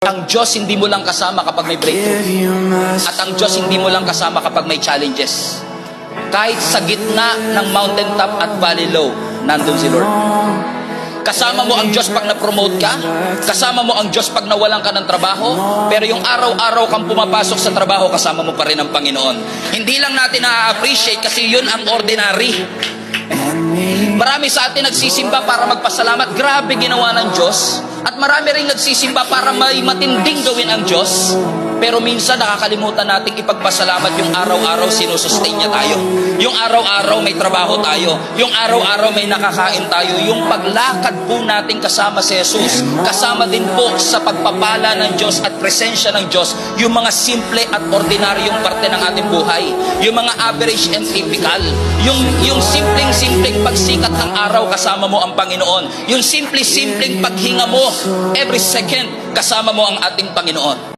Ang Diyos hindi mo lang kasama kapag may breakthrough. At ang Diyos hindi mo lang kasama kapag may challenges. Kahit sa gitna ng mountaintop at valley low, nandun si Lord. Kasama mo ang Diyos pag na-promote ka. Kasama mo ang Diyos pag nawalan ka ng trabaho. Pero yung araw-araw kang pumapasok sa trabaho, kasama mo pa rin ang Panginoon. Hindi lang natin na-appreciate kasi yun ang ordinary. Marami sa atin nagsisimba para magpasalamat. Grabe ginawa ng Diyos. At marami rin nagsisimba para may matinding gawin ang Diyos. Pero minsan nakakalimutan nating ipagpasalamat yung araw-araw sinusustain niya tayo. Yung araw-araw may trabaho tayo. Yung araw-araw may nakakain tayo. Yung paglakad po natin kasama si Jesus. Kasama din po sa pagpapala ng Diyos at presensya ng Diyos. Yung mga simple at ordinaryong parte ng ating buhay. Yung mga average and typical. Yung simpleng pagsikat ng araw kasama mo ang Panginoon. Yung simpleng paghinga mo every second kasama mo ang ating Panginoon.